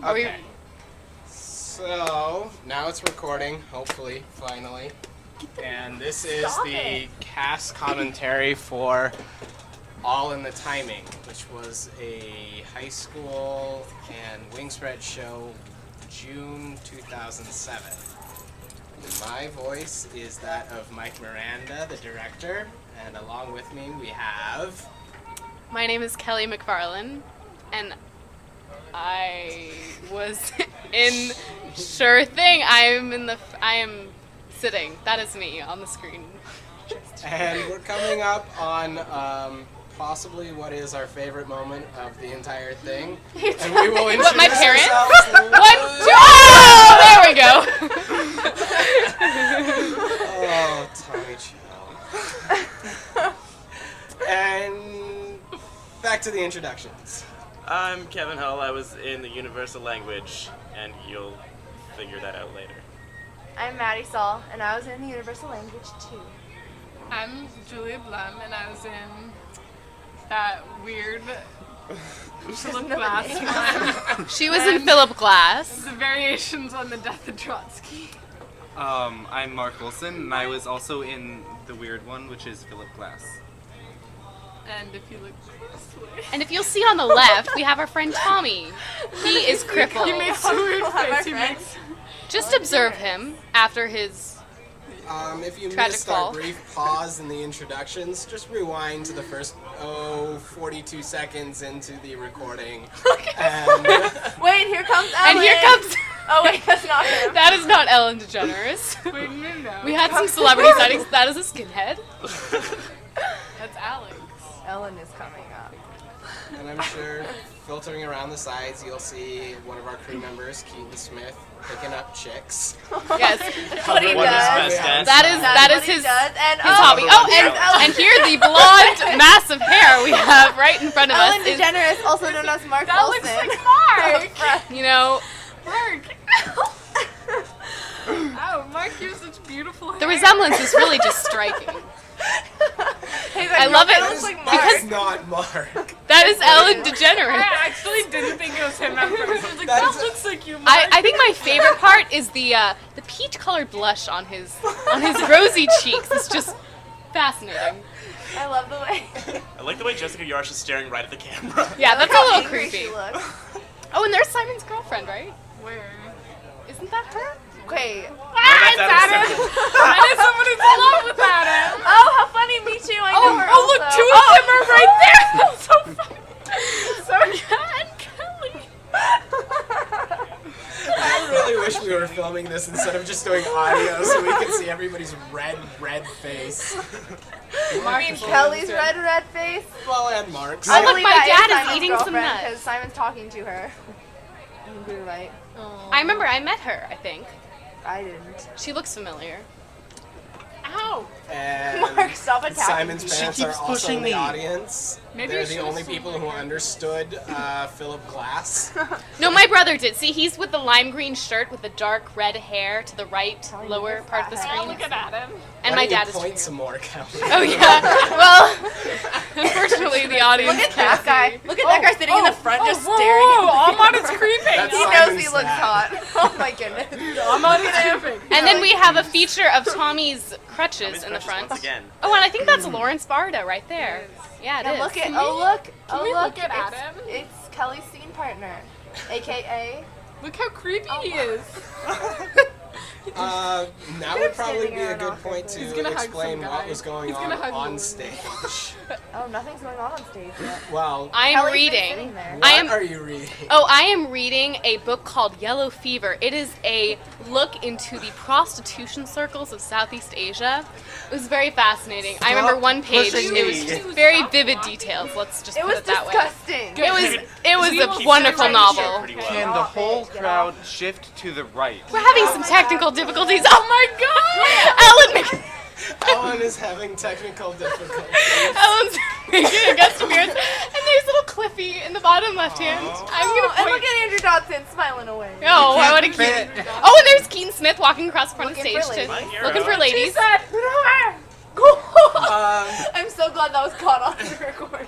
Are we? Okay. So, now it's recording, hopefully, finally. And this is the cast commentary for All in the Timing, which was a high school and wing spread show, June 2007. My voice is that of Mike Miranda, the director, and along with me we have... My name is Kelly McFarlane, and I was in Sure Thing. I am sitting. That is me on the screen. And we're coming up on possibly what is our favorite moment of the entire thing. And we will introduce What, my parents? ourselves. Oh, there we go. Oh, Tommy Chow. And back to the introductions. I'm Kevin Hull. I was in the Universal Language, and you'll figure that out later. I'm Maddie Saul, and I was in the Universal Language too. I'm Julia Blum, and I was in that weird Philip Glass one. She was in Philip Glass. The variations on the death of Trotsky. I'm Mark Wilson, and I was also in the weird one, which is Philip Glass. And if you look closely, And if you'll see on the left, we have our friend Tommy. He is crippled. he makes a weird Have our face. He friends. makes. Just observe him after his... If you Tragic missed fall. our brief pause in the introductions, just rewind to the first, 42 seconds into the recording. And Wait, here comes Ellen. And here comes... Oh wait, that's not him. That is not Ellen DeGeneres. Wait, no. We had some celebrity sightings. That is a skinhead. That's Alex. Ellen is coming up. And I'm sure filtering around the sides, you'll see one of our crew members, Keaton Smith, picking up chicks. Yes. That's what he One of his does. best dances. That is what he his does. And his hobby. Oh, Ellen. and here the blonde, massive hair we have right in front of Ellen us is, DeGeneres, also known as Mark That Wilson. looks like Mark. you know, Mark. Oh, Mark, you have such beautiful hair. the resemblance is really just striking. He's like, I love it That looks like Mark. because- That's not Mark. That is Ellen I DeGeneres. actually didn't think it was him at first. I was like, That that is- looks like you, Mark. I think my favorite part is the peach-colored blush on his rosy cheeks. It's just fascinating. I love the way. I like the way Jessica Yarsh is staring right at the camera. Yeah, that's a How little angry creepy. she looks. Oh, and there's Simon's girlfriend, right? Where? Isn't that her? Wait. Ah, that's it's Adam Adam. I know somebody's in love with Adam. Oh, how funny! Me too. I know her. Oh, look, also. two of them are right there. That's so funny. So, yeah, and Kelly. I really wish we were filming this instead of just doing audio so we could see everybody's red face. I mean, Kelly's red face. Well, and Mark's. I look, believe my that dad is Simon's eating some girlfriend, nuts. because Simon's talking to her. You're right. I remember I met her, I think. I didn't. She looks familiar. Ow. And Mark, stop attacking Simon's people. parents She are keeps also pushing in the me. audience. Maybe They're you the should've only sold people my who hair. understood Philip Glass. No, my brother did. See, he's with the lime green shirt with the dark red hair to the right, Telling lower you part of the this Oh, screen. look at Adam. And Why my don't you dad is point here. some more, Kelly. Oh yeah. Well, unfortunately, the audience Look at can't that guy. see. Look at that guy sitting in the front just staring Whoa, at the Amon is camera. creeping. That's He knows Simon's he looks dad. hot. Oh my goodness. Amon is creeping. And then we have a feature of Tommy's crutches Tommy's in the crutches front. once again. Oh, and I think that's Lawrence Barda right there. Yeah, it And is. look at, Can oh we- look, can oh we look, look at Adam? it's Kelly's scene partner, AKA. Look how creepy he is. Now would probably standing be a around good awkwardly. point He's to gonna hug explain some what guy. was going He's gonna on hug on Lily. stage. Oh, nothing's going on stage yet. Well, I am Kelly's been reading. sitting there. what I am. are you reading? Oh, I am reading a book called Yellow Fever. It is a look into the prostitution circles of Southeast Asia. It was very fascinating. I remember one page. pushing It was me. just very vivid details. Let's just It put was it that way. disgusting. It was We will a keep wonderful it right novel. Pretty well. Can the off whole it, get crowd off. shift to the right? We're having some technical difficulties. Oh my god! Ellen Ellen is having technical difficulties. Ellen's making a guest appearance, and there's little Cliffy in the bottom left hand. I'm Oh, gonna and point. look at Andrew Dodson smiling away. Oh, I want to Can't keep. fit. Oh, and there's Keaton Smith walking across the front of the Looking stage for to ladies. looking for ladies. I'm so glad that was caught on the recording.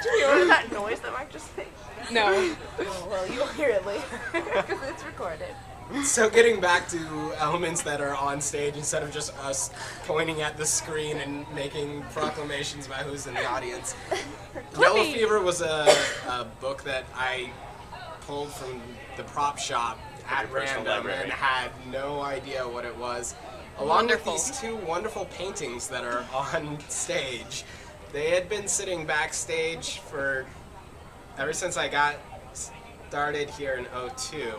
Did you hear that noise that Mike just made? No. Oh, well, you'll hear it later because it's recorded. So getting back to elements that are on stage instead of just us pointing at the screen and making proclamations about who's in the audience. Yellow Fever was a book that I pulled from the prop shop at personal random library. and had no idea what it was. Along Wonderful. with these two wonderful paintings that are on stage. They had been sitting backstage for ever since I got started here in '02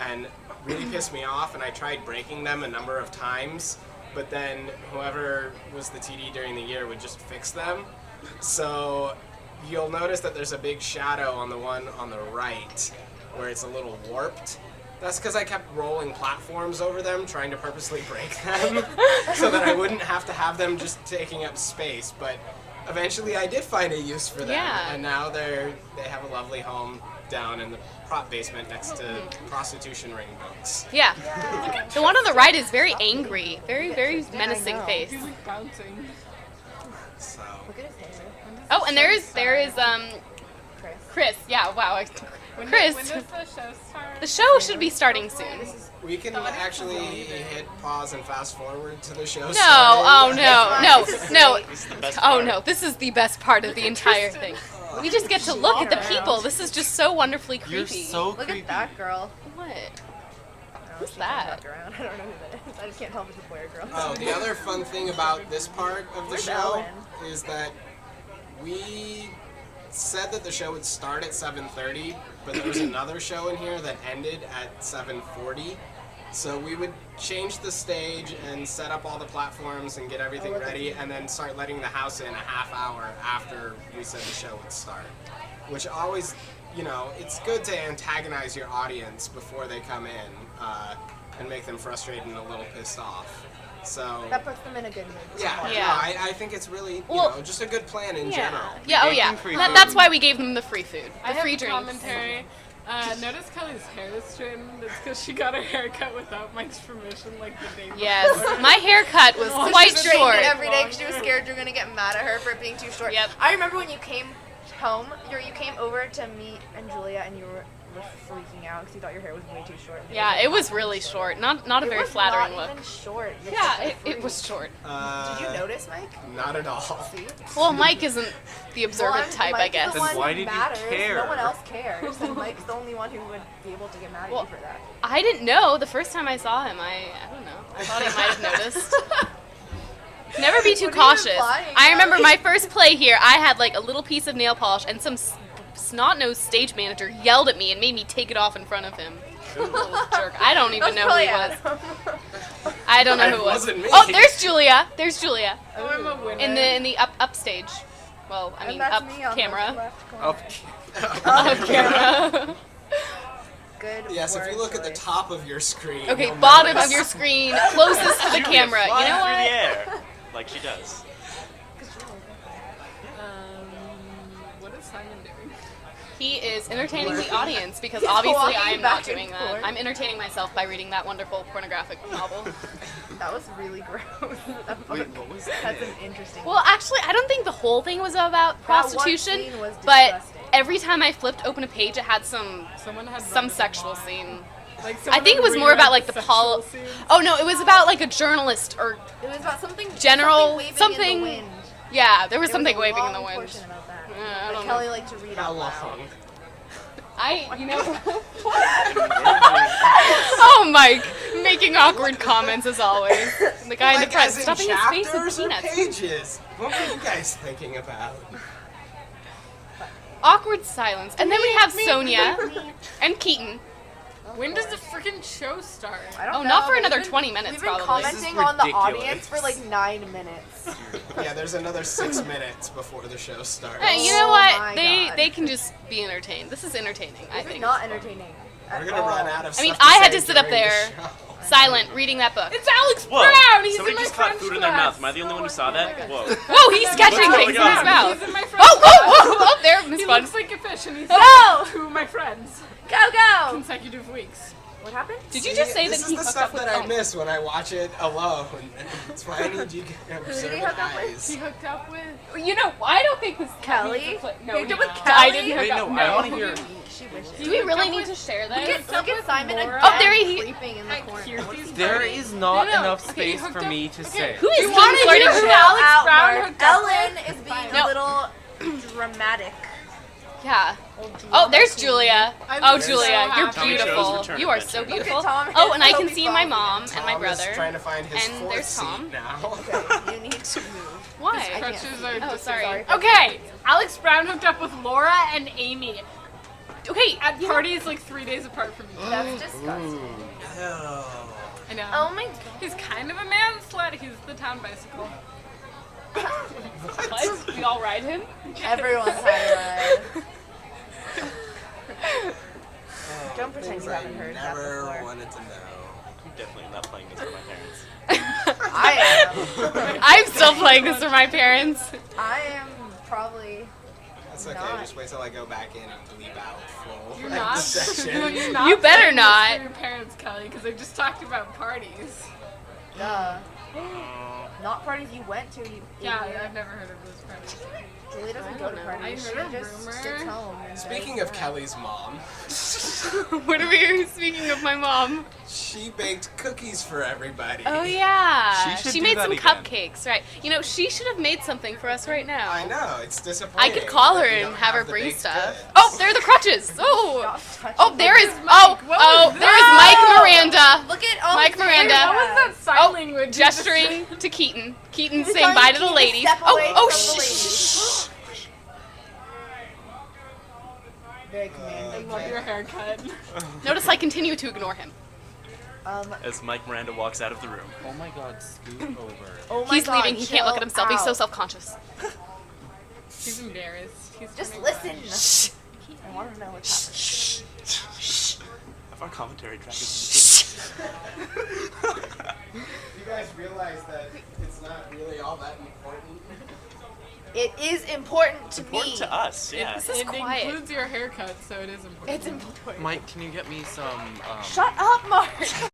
and really pissed me off, and I tried breaking them a number of times, but then whoever was the TD during the year would just fix them. So you'll notice that there's a big shadow on the one on the right where it's a little warped. That's because I kept rolling platforms over them, trying to purposely break them, so that I wouldn't have to have them just taking up space. But eventually I did find a use for them, Yeah. and now they have a lovely home down in the prop basement next to prostitution ring books. Yeah. The one on the right is very angry, very, very menacing know. face. He's like bouncing. So Look at his hair. Oh, and there is Chris. Yeah, wow. Chris. When does the show start? The show should be starting soon. we can actually hit pause and fast forward to the show. No, starting. no, no. This is the best Oh part. no, this is the best part of the entire thing. We just get to look at the people. This is just so wonderfully creepy. You're so Look creepy. at that girl. What? Who's that? Around. I don't know who that is. I just can't tell if it's a boy or girl. Oh, the other fun thing about this part of the Where's show Ellen? is that we said that the show would start at 7:30, but there was another show in here that ended at 7:40. So we would change the stage and set up all the platforms and get everything ready, and then start letting the house in a half hour after we said the show would start. Which always, it's good to antagonize your audience before they come in and make them frustrated and a little pissed off. So That puts them in a good mood. yeah, Yeah. no, I think it's really Well, just a good plan in Yeah. general. Yeah. Oh gave yeah. them free That's food. why we gave them the free food, I the have free a drinks. commentary. Notice Kelly's hair is straightened. It's because she got her hair cut without Mike's permission, like the day before. Yes, my haircut was Well, quite she's Straightened short. it every day because she was scared you were gonna get mad at her for it being too short. Yep. I remember when you came home, you came over to meet and Julia, and you were freaking out because you thought your hair was way too short. Yeah, it was really short. Not a It very was flattering not look. even short. You're Yeah, such a it was freak. short. Did you notice, Mike? Not at all. See? Well, Mike isn't the observant Well, type, I Mike's guess. The one why who did you matters. care? No one else cares. And Mike's the only one who would be able to get mad at Well, you for that. I didn't know the first time I saw him. I don't know. I thought he might have noticed. Never be too What are you cautious. implying, I remember Ellie? my first play here. I had like a little piece of nail polish, and some snot-nosed stage manager yelled at me and made me take it off in front of him. Little jerk. I don't even know who he was. I don't know It who it was. wasn't me. Oh, there's Julia. There's Julia Oh, I'm a winner. in the upstage. Well, I mean And that's up me on the camera. left corner. Oh, Up camera. Good Yes, if word you look at the choice. top of your screen. Okay, you'll bottom notice- of your screen, closest to the Julia camera. You flies know through what? the air, like she does. What is Simon doing? He is entertaining the audience because He's obviously walking I am not back and doing that. forth. I'm entertaining myself by reading that wonderful pornographic novel. That was really gross. wait, what was That's it? an interesting. Well, actually, I don't think the whole thing was about That one prostitution, scene was but disgusting. every time I flipped open a page, it had some Someone had read sexual the scene. line. Like I think it was more about like the Paul. Oh no, it was about like a journalist or It was about something. General- something. something- Waving in the wind. yeah, there was There something a waving in the long wind. portion about that. I But don't Kelly know. liked to read How out loud. long? You know. Oh, Mike, making awkward comments as always. The guy in the Like, front as in stuffing his face with chapters or peanuts. pages? What were you guys thinking about? Awkward silence, and then we have Sonia and Keaton. When does the freaking show start? I don't Oh, know, not for but another we've been- 20 minutes, We've been probably. This is commenting on the ridiculous. audience for like 9 minutes. Yeah, there's another 6 minutes before the show starts. Hey, you know Oh what? my They God. they can just be entertained. This is entertaining, I This is think. not entertaining. We're gonna run out of I mean, stuff to I had say to sit up during the there. show. Silent, reading that book. It's Alex Whoa! Brown. He's Somebody in my just caught French food in their class. mouth. Am I the only one who saw that? Whoa! Whoa, he's catching Oh my things in his God. mouth. He's in my French Oh, class. there, Miss He Fun. looks like a fish, and he's Go! two of my friends. Go, go! Consecutive weeks. What happened? Did you just say this that he is the hooked stuff up with? that I oh. miss when I watch it alone. That's why I need you observant hook up with? He eyes. hooked up with. You know, I don't think this Kelly? he's a flip- No, He hooked up with I Kelly? didn't hook Wait, up. no, I want to hear. She wishes. Do we really need to share this? Look at Simon Laura. again. Oh, there he- Creeping in the corner. Kirsty's There party. is not No, no, enough okay, space hooked for up- me to say. Who is You wanna King flirting hear with who who? Alex Out, Brown Mark. hooked up Ellen with? is being No. a little dramatic. Yeah. Oh, there's Julia. I'm Oh, so Julia, you're happy. Tommy Joe's beautiful. Return You are Adventure. so Look at beautiful. Tom Oh, and I and can Toby see my Fogg mom and my Tom is brother. trying to find his And fourth there's seat Tom. now. Okay, you need to move. Why? Crutches are Oh, just- sorry. Okay, Alex Brown hooked up with Laura and Amy Okay, at parties like 3 days apart from each other. That's disgusting. I know. Oh my god. He's kind of a man slut. He's the town bicycle. what? We all ride him? Everyone's had a ride. Don't pretend Things you haven't I heard that never before. wanted to know. I'm definitely not playing this with my parents. I am. I'm still playing this for my parents. I am probably. That's okay. Not. Just wait till I go back in and bleep out full You're like, not. the section. No, you're not You better playing this not. For your parents, Kelly, because I just talked about parties. Duh. Not parties you went to. You Yeah, idiot. I've never heard of those parties. Julie doesn't I go don't to know. parties. I She heard a just rumor. sits home. And Speaking does of that. Kelly's mom, What are we speaking of my mom? she baked cookies for everybody. Oh yeah. She should She do made that some again. cupcakes, right? You know, she should have made something for us right now. I know, it's I disappointing. could call her that we and don't have her the bring baked stuff. goods. Oh, there are the crutches. Oh. Stop touching Oh, there is. me. Oh, What oh, was there is that? Mike Miranda Look at all Mike these Miranda. hair What was that sign Oh, language? you just gesturing to Keaton. Keaton He's saying telling bye to the Keaton to ladies. step Oh, away oh, from the shh. Very commanding. I love your haircut. Notice I continue to ignore him. As Mike Miranda walks out of the room. Oh my god, scoot over. Oh my He's God, leaving. He can't look at chill himself. He's so out. self-conscious. He's embarrassed. He's Just turning listen. I want to know what's happening. If our commentary track is You guys realize that it's not really all that important? It is important to important me. to us, yeah. This is It quiet. includes your haircut, so it is important. It's important. Mike, can you get me some? Shut up, Mark.